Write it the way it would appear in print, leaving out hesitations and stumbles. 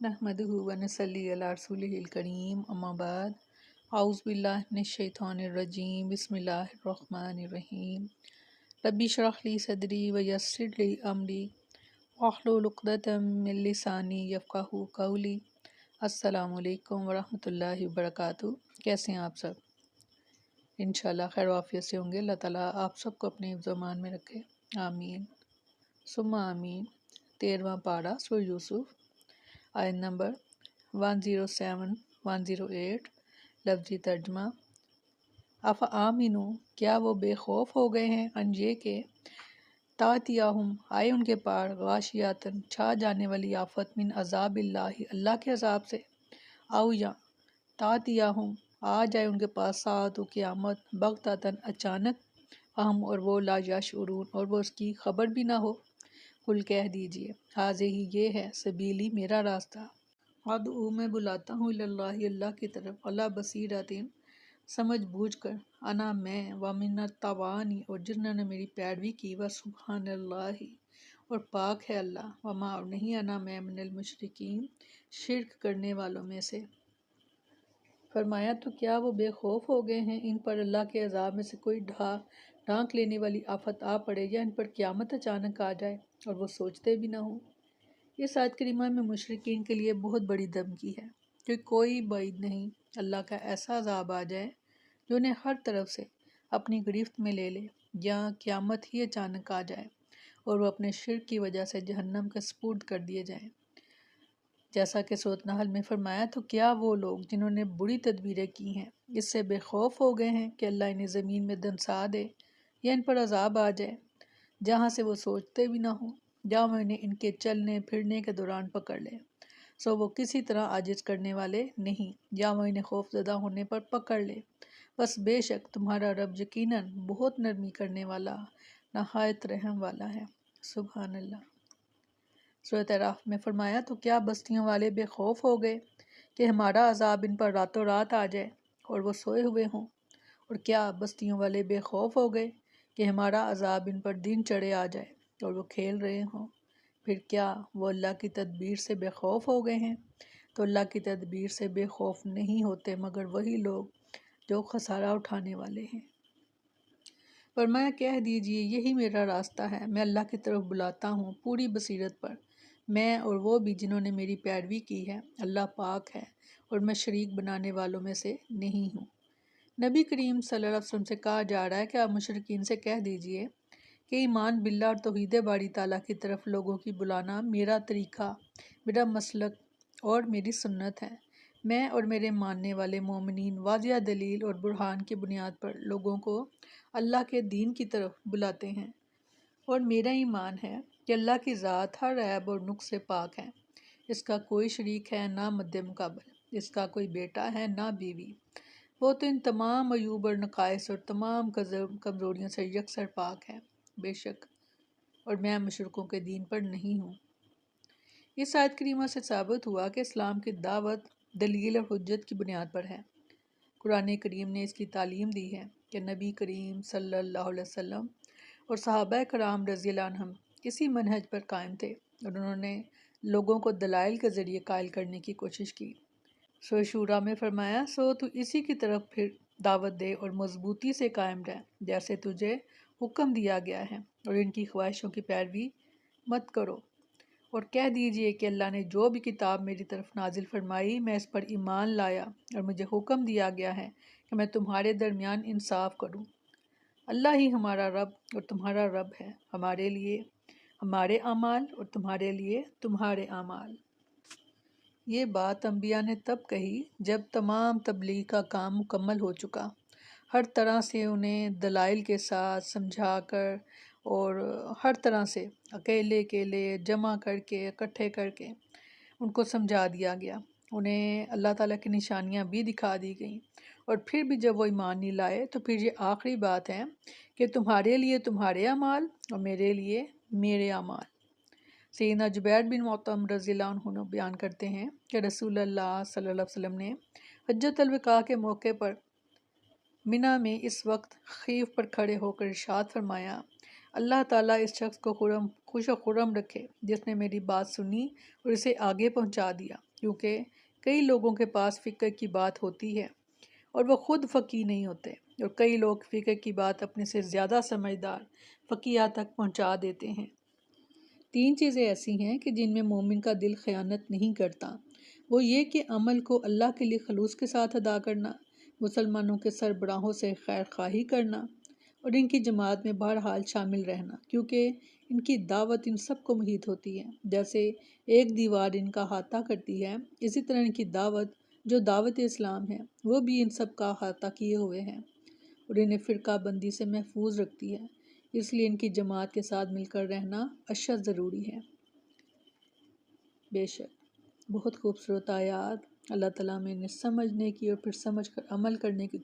नहमदुहु व नसल्ली अला रसूलिहिल करीम अम्मा बाद औज़ु बिल्लाहि मिनश शैतानिर रजीम बिस्मिल्लाहिर रहमानिर रहीम रब्बि इश्रह ली सदरी व यस्सिर ली अमरी वाहलुल उक़दतम मिन लिसानी यफ़क़हू क़ौली। अस्सलामु अलैकुम व रहमतुल्लाहि व बरकातुहू। कैसे हैं आप सब? इंशाअल्लाह खैर वाफ़ियत से होंगे। अल्लाह ताला आप सबको अपने हिफ्ज़-ओ-अमान में रखे, आमीन सुम्मा आमीन। 13वां पारा सूरह यूसुफ, आयत नंबर 107-108। लफ्ज़ी तर्जमा। अफ़ आमिनु, क्या वो बेखौफ हो गए हैं अन ये के तातियाहुम, आए उनके पार गाशियातन, छा जाने वाली आफत, मिन अज़ाबिल्लाहि, अल्लाह के अज़ाब से, औ या तातियाहुम, आ जाए उनके पास साअतु, क़यामत, बग़ततन, अचानक, अहम, और वो ला यशउरून, और वो उसकी खबर भी ना हो। कुल, कह दीजिए, हाज़िही, ये है, सबीली, मेरा रास्ता, अदऊ, मैं बुलाता हूँ, इलल्लाहि, अल्लाह की तरफ, अला बसीरतिन, समझ बूझ कर, अना, मैं, व मिनत्तबानी, और जिन्होंने मेरी पैरवी की, व सुब्हानल्लाहि, और पाक है अल्लाह, वमा, और नहीं, अना, मैं, मिनल मुशरिकीन, शिर्क करने वालों में से। फरमाया, तो क्या वो बेखौफ हो गए हैं इन पर अल्लाह के अज़ाब में से कोई ढांक लेने वाली आफत आ पड़े, या इन पर क़यामत अचानक आ जाए और वो सोचते भी ना हो। इस आयत करीमा में मुशरिकीन के लिए बहुत बड़ी धमकी है कि कोई बाइद नहीं अल्लाह का ऐसा अज़ाब आ जाए जो उन्हें हर तरफ से अपनी गिरफ्त में ले ले, या क़यामत ही अचानक आ जाए और वो अपने शिर्क की वजह से जहन्नम के सपुर्द कर दिए जाएं। जैसा कि सूरत नहल में फरमाया, तो क्या वो लोग जिन्होंने बुरी तदबीरें की हैं इससे बेखौफ हो गए हैं कि अल्लाह इन्हें ज़मीन में दनसा दे या इन पर अज़ाब आ जाए जहाँ से वो सोचते भी ना हो, जहाँ वो इन्हें इनके चलने फिरने के दौरान पकड़ ले, सो वो किसी तरह आजिज करने वाले नहीं, जहाँ वो इन्हें खौफज़दा होने पर पकड़ ले। बस बेशक तुम्हारा रब यकीनन बहुत नरमी करने वाला, नहायत रहम वाला है। सुभान अल्लाह। सूरत अराफ में फरमाया, तो क्या बस्तियों वाले बेखौफ हो गए कि हमारा अज़ाब इन पर रातों रात आ जाए और वो सोए हुए हों, और क्या बस्तियों वाले बेखौफ हो गए कि हमारा अज़ाब इन पर दिन चढ़े आ जाए और वो खेल रहे हों। फिर क्या वो अल्लाह की तदबीर से बेखौफ हो गए हैं? तो अल्लाह की तदबीर से बेखौफ नहीं होते मगर वही लोग जो खसारा उठाने वाले हैं। फरमाया, कह दीजिए, यही मेरा रास्ता है, मैं अल्लाह की तरफ बुलाता हूँ पूरी बसीरत पर, मैं और वो भी जिन्होंने मेरी पैरवी की है, अल्लाह पाक है और मैं शरीक बनाने वालों में से नहीं हूँ। नबी करीम सल्लल्लाहु अलैहि वसल्लम से कहा जा रहा है कि आप मुशरिकीन से कह दीजिए कि ईमान बिल्लाह और तौहीद बारी ताला की तरफ लोगों की बुलाना मेरा तरीक़ा, मेरा मसलक और मेरी सुन्नत है। मैं और मेरे मानने वाले मोमिनीन वाज़िया दलील और बुरहान की बुनियाद पर लोगों को अल्लाह के दीन की तरफ बुलाते हैं, और मेरा ईमान है कि अल्लाह की ज़ात हर ऐब और नुक्स से पाक है। इसका कोई शरीक है ना मद्दे मुकाबल, इसका कोई बेटा है ना बीवी। वो तो इन तमाम अयूब और नकाइस और तमाम कमज़ोरियों से यकसर पाक है। बेशक और मैं मुशरिकों के दीन पर नहीं हूँ। इस आयत करीमा से साबित हुआ कि इस्लाम की दावत दलील और हुज्जत की बुनियाद पर है। कुरान करीम ने इसकी तालीम दी है कि नबी करीम सल्लल्लाहु अलैहि वसल्लम और सहाबा कराम रज़ियल्लाहु अन्हुम इसी मनहज पर कायम थे और उन्होंने लोगों को दलाइल के ज़रिए कायल करने की कोशिश की। सूरह शूरा में फरमाया, सो तू इसी की तरफ फिर दावत दे और मजबूती से कायम रह जैसे तुझे हुक्म दिया गया है, और इनकी ख्वाहिशों की पैरवी मत करो। और कह दीजिए कि अल्लाह ने जो भी किताब मेरी तरफ नाजिल फरमाई, मैं इस पर ईमान लाया और मुझे हुक्म दिया गया है कि मैं तुम्हारे दरमियान इंसाफ करूं। अल्लाह ही हमारा रब और तुम्हारा रब है, हमारे लिए हमारे अमाल और तुम्हारे लिए तुम्हारे अमाल। ये बात अंबिया ने तब कही जब तमाम तबलीग का काम मुकम्मल हो चुका, हर तरह से उन्हें दलाइल के साथ समझा कर और हर तरह से अकेले अकेले जमा करके इकट्ठे करके उनको समझा दिया गया। उन्हें अल्लाह ताला की निशानियां भी दिखा दी गईं, और फिर भी जब वो ईमान नहीं लाए तो फिर ये आखिरी बात है कि तुम्हारे लिए तुम्हारे अमाल और मेरे लिए मेरे अमाल। सैयदना जुबैर बिन मुअत्तम रज़ियल्लाहु अन्हु बयान करते हैं कि रसूलुल्लाह सल्लल्लाहु अलैहि वसल्लम ने हज्जतुल विदा के मौके पर मिना में इस वक्त खीफ पर खड़े होकर इरशाद फरमाया, اللہ تعالیٰ اس شخص کو خوش و خرم رکھے جس نے میری بات سنی اور اسے آگے پہنچا دیا، کیونکہ کئی لوگوں کے پاس فکر کی بات ہوتی ہے اور وہ خود فقیہ نہیں ہوتے، اور کئی لوگ فکر کی بات اپنے سے زیادہ سمجھدار فقیہ تک پہنچا دیتے ہیں۔ 3 چیزیں ایسی ہیں کہ جن میں مومن کا دل خیانت نہیں کرتا، وہ یہ کہ عمل کو اللہ کے لیے خلوص کے ساتھ ادا کرنا، مسلمانوں کے سربراہوں سے خیر خواہی کرنا اور ان کی جماعت میں بہرحال شامل رہنا، کیونکہ ان کی دعوت ان سب کو محیط ہوتی ہے، جیسے ایک دیوار ان کا احاطہ کرتی ہے، اسی طرح ان کی دعوت جو دعوت اسلام ہے وہ بھی ان سب کا احاطہ کیے ہوئے ہیں اور انہیں فرقہ بندی سے محفوظ رکھتی ہے، اس لیے ان کی جماعت کے ساتھ مل کر رہنا اشد ضروری ہے۔ بے شک بہت خوبصورت آیات اللہ تعالیٰ میں انہیں سمجھنے کی اور پھر سمجھ کر عمل کرنے کی